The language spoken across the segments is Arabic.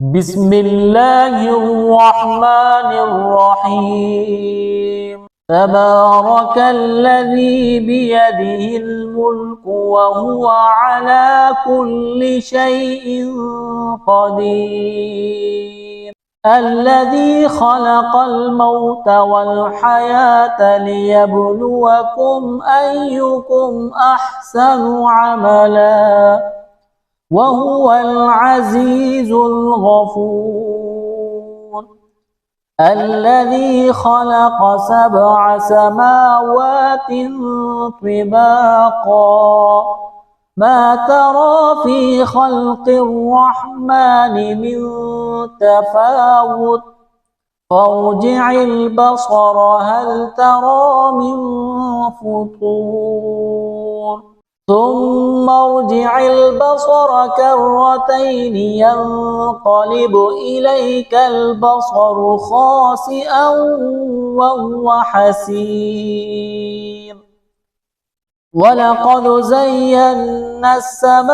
بسم الله الرحمن الرحيم. تبارك الذي بيده الملك وهو على كل شيء قدير. الذي خلق الموت والحياة ليبلوكم أيكم أحسن عملا وهو العزيز الغفور. الذي خلق 7 سماوات طباقا ما ترى في خلق الرحمن من تفاوت فارجع البصر هل ترى من فطور ثم ارجع البصر كرتين ينقلب إليك البصر خاسئا وهو حسير. ولقد زينا السماء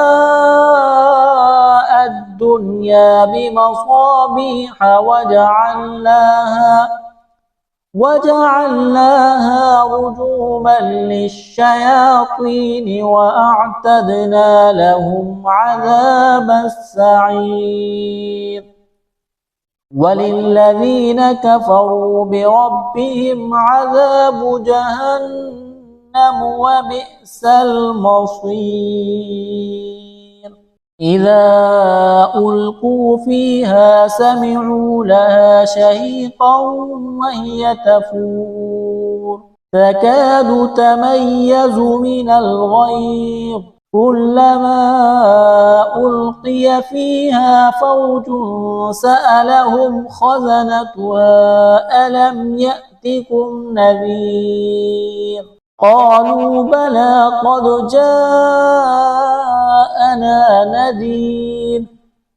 الدنيا بمصابيح وجعلناها رجوما للشياطين وأعتدنا لهم عذاب السعير. وللذين كفروا بربهم عذاب جهنم وبئس المصير. إذا ألقوا فيها سمعوا لها شهيقا وهي تفور تكاد تميز من الغيظ كلما ألقي فيها فوج سألهم خزنتها ألم يأتكم نذير قالوا بلى قد جاءنا نذير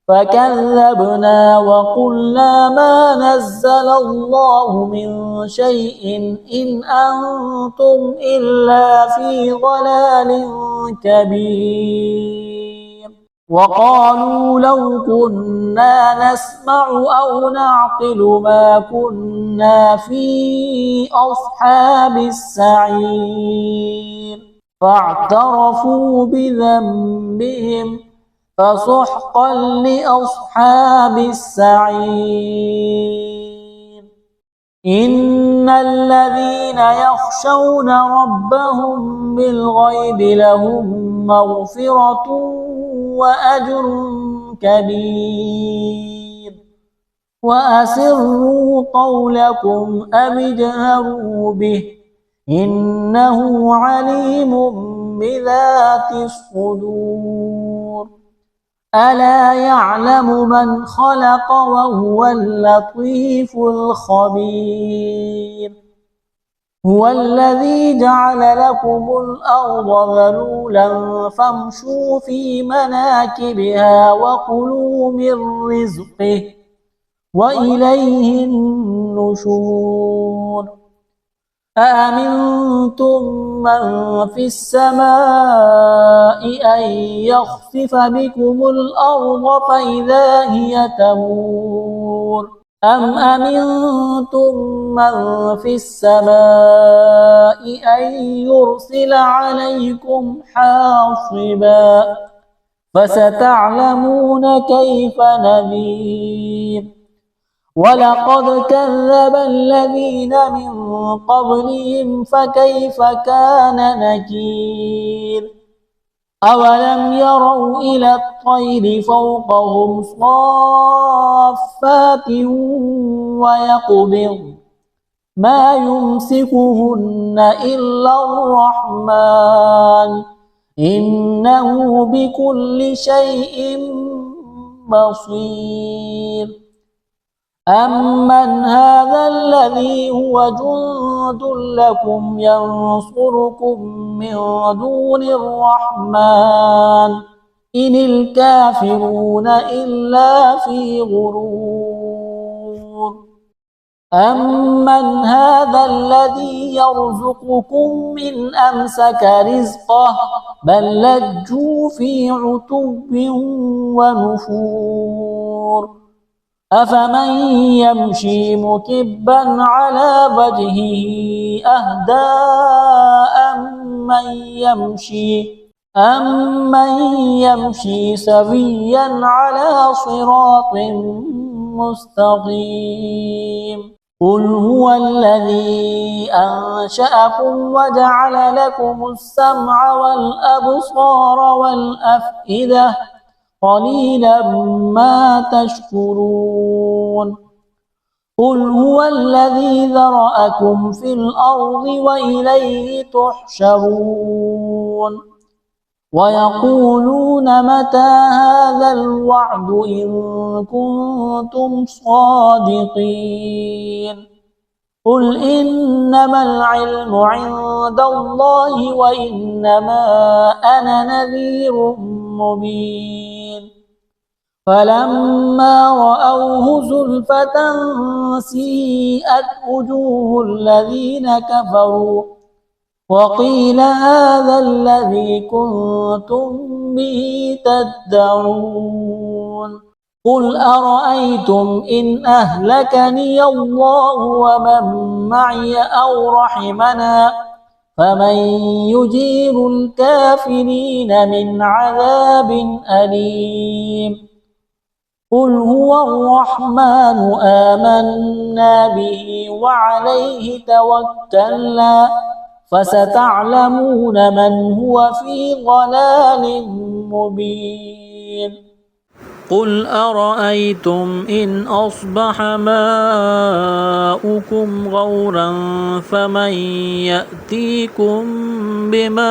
فكذبنا وقلنا ما نزل الله من شيء إن أنتم إلا في ضلال كبير. وقالوا لو كنا نسمع أو نعقل ما كنا في أصحاب السعير فاعترفوا بذنبهم فسحقا لأصحاب السعير. إن الذين يخشون ربهم بالغيب لهم مغفرة وأجر كبير. وأسروا قولكم أو اجهروا به إنه عليم بذات الصدور. ألا يعلم من خلق وهو اللطيف الخبير. هو الذي جعل لكم الأرض ذلولا فامشوا في مناكبها وكلوا من رزقه وإليه النشور. أأمنتم من في السماء أن يخسف بكم الأرض فإذا هي تمور أم أمنتم من في السماء أن يرسل عليكم حاصبا فستعلمون كيف نذير. ولقد كذب الذين من قبلهم فكيف كان نكير. أولم يروا إلى الطير فوقهم صافات ويقبض ما يمسكهن إلا الرحمن إنه بكل شيء بصير. أمن هذا الذي هو جند لكم ينصركم من دون الرحمن إن الكافرون إلا في غرور. أمن هذا الذي يرزقكم من أمسك رزقه بل لجوا في عتب ونفور. أفمن يمشي مكبا على وجهه أهدى أمن يمشي سويا على صراط مستقيم قل هو الذي أنشأكم وجعل لكم السمع والأبصار والأفئدة قليلا ما تشكرون قل هو الذي ذرأكم في الأرض وإليه تحشرون ويقولون متى هذا الوعد إن كنتم صادقين قل إنما العلم عند الله وإنما أنا نذير مبين فلما رأوه زلفة سيئت وجوه الذين كفروا وقيل هذا الذي كنتم به تدعون قل أرأيتم إن أهلكني الله ومن معي أو رحمنا فمن يجير الكافرين من عذاب أليم قل هو الرحمن آمنا به وعليه توكلنا فستعلمون من هو في ضلال مبين قل أرأيتم إن أصبح ماؤكم غورا فمن يأتيكم بماء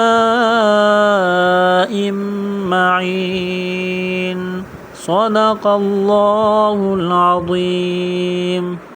معين صدق الله العظيم.